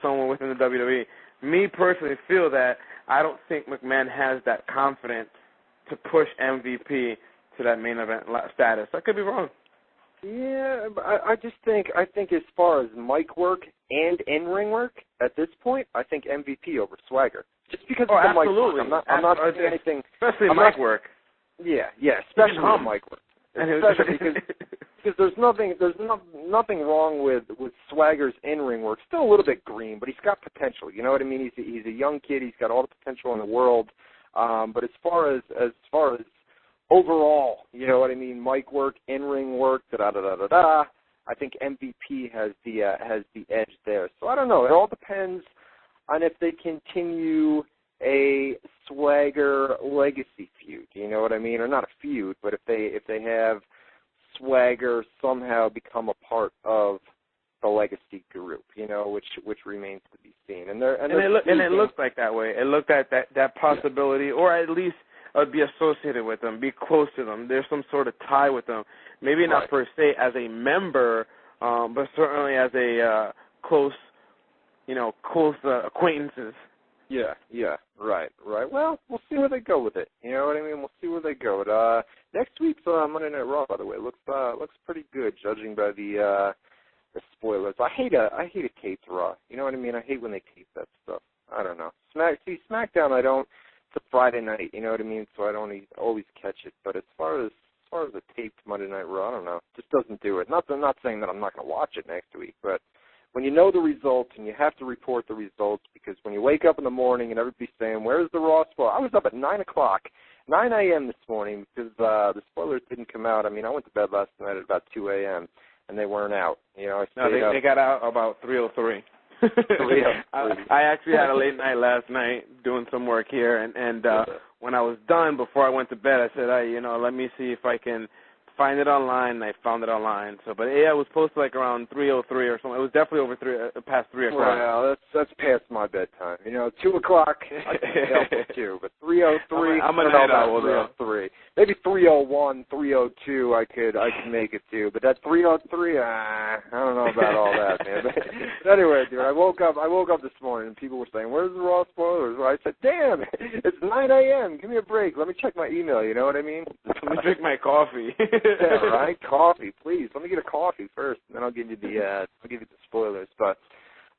someone within the WWE. Me personally feel that I don't think McMahon has that confidence to push MVP to that main event status. I could be wrong. Yeah, but I think as far as mic work and in-ring work, at this point, I think MVP over Swagger. Just because of the absolutely. mic work. I'm not saying anything. Especially mic work. Yeah, especially the mic work. Especially because there's nothing wrong with Swagger's in-ring work. Still a little bit green, but he's got potential. You know what I mean? He's a young kid. He's got all the potential in the world. But as far as overall, you know what I mean, mic work, in-ring work, I think MVP has the edge there. So I don't know. It all depends on if they continue a Swagger legacy feud. You know what I mean? Or not a feud, but if they have Swagger somehow become a part of the legacy group, you know, which remains to be seen. And it looked like that way. It looked at that possibility, or at least be associated with them, be close to them. There's some sort of tie with them. Maybe not per se as a member, but certainly as a close acquaintances. Yeah, right. Well, we'll see where they go with it. You know what I mean? We'll see where they go. Next week's Monday Night Raw, by the way, looks pretty good, judging by the spoilers. I hate a taped Raw. You know what I mean? I hate when they tape that stuff. I don't know. SmackDown, I don't. It's a Friday night. You know what I mean? So I don't always catch it. But as far as a taped Monday Night Raw, I don't know. It just doesn't do it. I'm not saying that I'm not going to watch it next week, but when you know the results and you have to report the results, because when you wake up in the morning and everybody's saying, where's the Raw spoiler? I was up at 9 a.m. this morning because the spoilers didn't come out. I mean, I went to bed last night at about 2 a.m., and they weren't out. You know, they got out about 3:03. I actually had a late night last night doing some work here, and when I was done, before I went to bed, I said, let me see if I can find it online, and I found it online. So, but yeah, it was posted like around 3:03 or something. It was definitely over past 3 o'clock. Well, that's past my bedtime. 2 o'clock, I can help too, but 3:03. I'm a night owl, 3:03. Maybe 3:01, 3:02. I could make it too, but that 3:03, I don't know about all that, man. But anyway, dude, I woke up this morning and people were saying, "Where's the Raw spoilers?" Well, I said, "Damn, it's 9 a.m. Give me a break. Let me check my email." You know what I mean? Let me drink my coffee. Yeah, right. Coffee, please. Let me get a coffee first, and then I'll give you the spoilers. But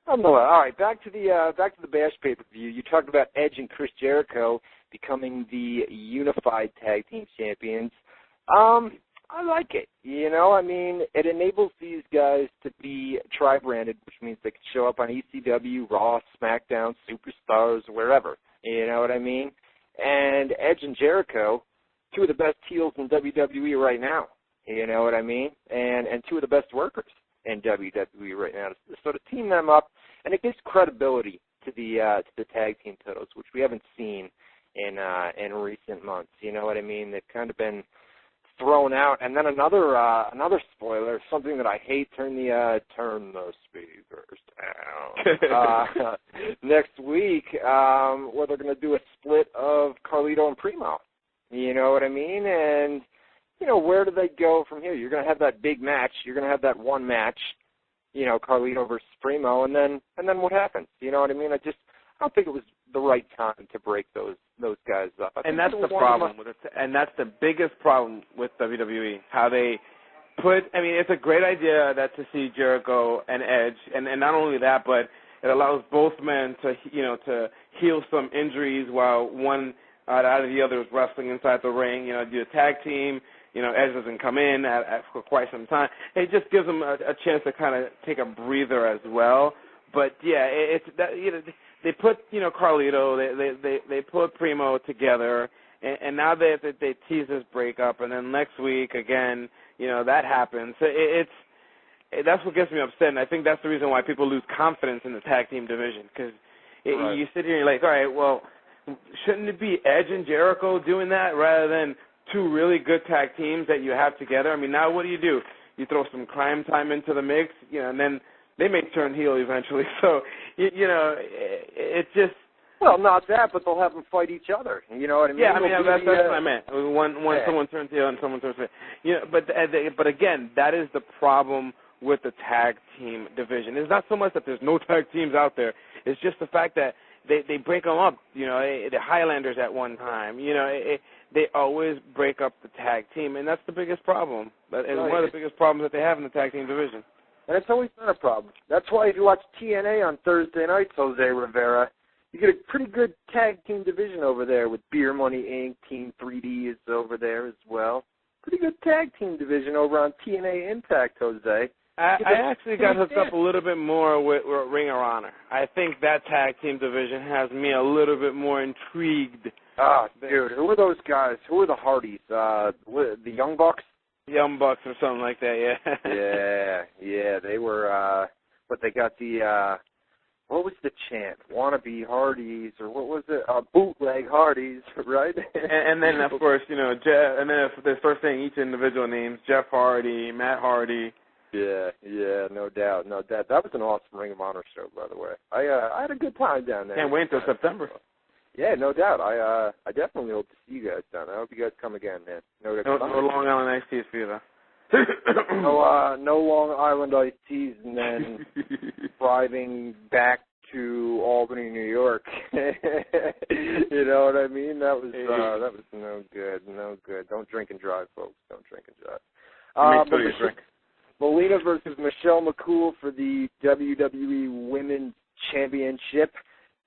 nonetheless, all right. Back to the Bash pay-per-view. You talked about Edge and Chris Jericho becoming the unified tag team champions. I like it. I mean, it enables these guys to be tri-branded, which means they can show up on ECW, Raw, SmackDown, Superstars, wherever. You know what I mean? And Edge and Jericho, two of the best heels in WWE right now. You know what I mean? And two of the best workers in WWE right now. So to team them up, and it gives credibility to the tag team titles, which we haven't seen in recent months. You know what I mean? They've kind of been thrown out. And then another spoiler, something that I hate. Turn the speakers down. Next week, where they're going to do a split of Carlito and Primo. You know what I mean? And where do they go from here? You're going to have that big match. You're going to have that one match. Carlito versus Primo, and then what happens? You know what I mean? I don't think it was the right time to break those guys up. And that's the problem with it. And that's the biggest problem with WWE. How they it's a great idea to see Jericho and Edge, and not only that, but it allows both men to heal some injuries while one out of the other is wrestling inside the ring. Do a tag team. Edge doesn't come in for quite some time. It just gives them a chance to kind of take a breather as well. But yeah, it's that they put Carlito, they put Primo together, and now they tease this breakup, and then next week again, that happens. That's what gets me upset, and I think that's the reason why people lose confidence in the tag team division, because you sit here and you're like, all right, well, shouldn't it be Edge and Jericho doing that rather than two really good tag teams that you have together? I mean, now what do? You throw some Crime Time into the mix, and then they may turn heel eventually. So, it's just... Well, not that, but they'll have them fight each other. You know what I mean? Yeah, that's what I meant. One someone turns heel and someone turns heel. But again, that is the problem with the tag team division. It's not so much that there's no tag teams out there. It's just the fact that they break them up. You know, the Highlanders at one time. You know, they always break up the tag team, and that's the biggest problem. It's one of the biggest problems that they have in the tag team division. And it's always been a problem. That's why if you watch TNA on Thursday nights, Jose Rivera, you get a pretty good tag team division over there with Beer Money Inc., Team 3D is over there as well. Pretty good tag team division over on TNA Impact, Jose. I actually got hooked up a little bit more with Ring of Honor. I think that tag team division has me a little bit more intrigued. Ah, dude, who are those guys? Who are the Hardys? The Young Bucks? Young Bucks or something like that, yeah. yeah, they were, they got the, what was the chant? Wannabe Hardys, or what was it? Bootleg Hardys, right? and then, of course, you know, and then the first thing each individual names, Jeff Hardy, Matt Hardy. Yeah, no doubt. That was an awesome Ring of Honor show, by the way. I had a good time down there. Can't wait until September. Yeah, no doubt. I definitely hope to see you guys down there. I hope you guys come again, man. No Long Island iced teas for you, though. no Long Island iced teas, and then driving back to Albany, New York. You know what I mean? That was no good. No good. Don't drink and drive, folks. Don't drink and drive. Melina versus Michelle McCool for the WWE Women's Championship.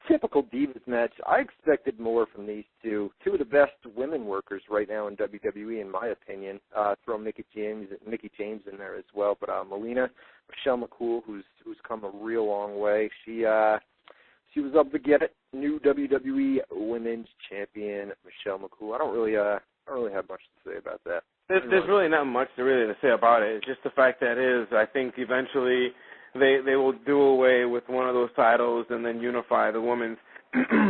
Typical Divas match. I expected more from these two. Two of the best women workers right now in WWE, in my opinion. Throw Mickie James in there as well. But Melina, Michelle McCool, who's come a real long way. She was up to get it. New WWE Women's Champion, Michelle McCool. I don't really have much to say about that. There's really not much to say about it. It's just the fact that I think eventually they will do away with one of those titles and then unify the women's.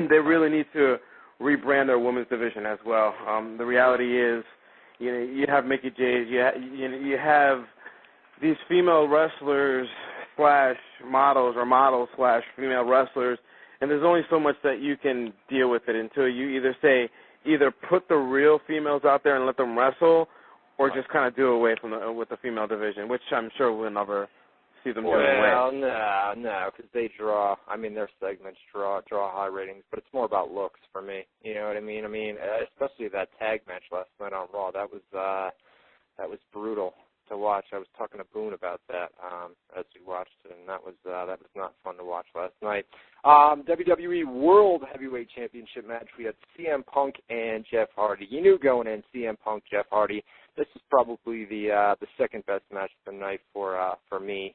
They really need to rebrand their women's division as well. The reality is, you know, you have Mickie James, you have these female wrestlers / models or models / female wrestlers, and there's only so much that you can deal with it until you either put the real females out there and let them wrestle, or just kind of do away with the female division, which I'm sure we'll never see them doing away. Well, no, because they draw. I mean, their segments draw high ratings, but it's more about looks for me. You know what I mean? Especially that tag match last night on Raw. That was brutal to watch. I was talking to Boone about that as we watched it, and that was not fun to watch last night. WWE World Heavyweight Championship match. We had CM Punk and Jeff Hardy. You knew going in, CM Punk, Jeff Hardy. This is probably the second best match of the night for me.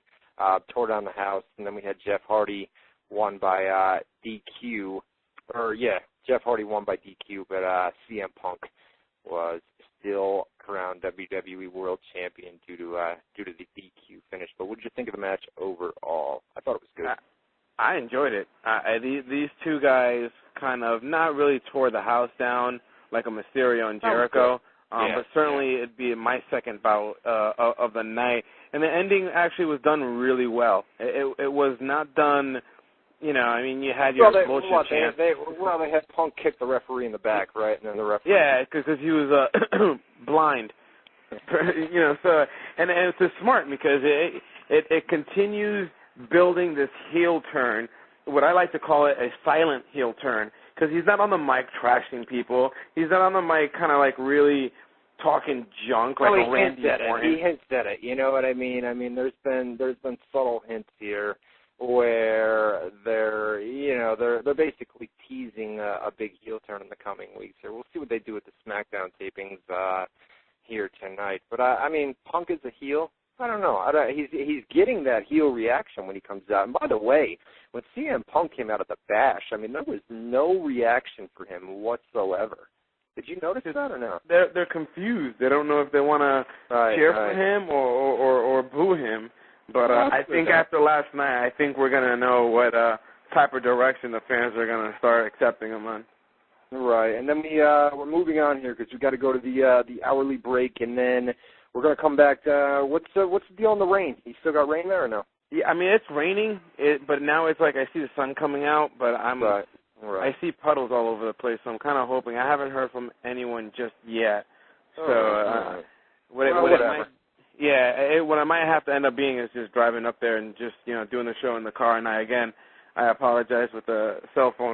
Tore down the house, and then we had Jeff Hardy won by DQ. Jeff Hardy won by DQ, but CM Punk was still crowned WWE World Champion due to the DQ finish. But what did you think of the match overall? I thought it was good. I enjoyed it. These two guys kind of not really tore the house down like a Mysterio and Jericho, but certainly it'd be my second bout of the night. And the ending actually was done really well. It was not done, you know, I mean, you had your bullshit chance. They had Punk kick the referee in the back, right? And then the referee. Yeah, because he was blind. You know, so and it's smart because it continues building this heel turn, what I like to call it a silent heel turn, because he's not on the mic trashing people. He's not on the mic kind of like really talking junk like a Randy Orton. He hints at it. You know what I mean? I mean, there's been subtle hints here where they're basically teasing a big heel turn in the coming weeks. Here, we'll see what they do with the SmackDown tapings here tonight. But I mean, Punk is a heel. I don't know. He's getting that heel reaction when he comes out. And by the way, when CM Punk came out at the Bash, I mean, there was no reaction for him whatsoever. Did you notice that or no? They're confused. They don't know if they want to cheer for him or boo him. But I think after last night, I think we're going to know what type of direction the fans are going to start accepting him on. Right, and then we're moving on here because we've got to go to the hourly break, and then we're going to come back. What's the deal on the rain? You still got rain there or no? Yeah, I mean, it's raining, but now it's like I see the sun coming out, but Right. I see puddles all over the place, so I'm kind of hoping. I haven't heard from anyone just yet. So whatever. Yeah, what I might have to end up being is just driving up there and just, doing the show in the car. And I apologize with the cell phone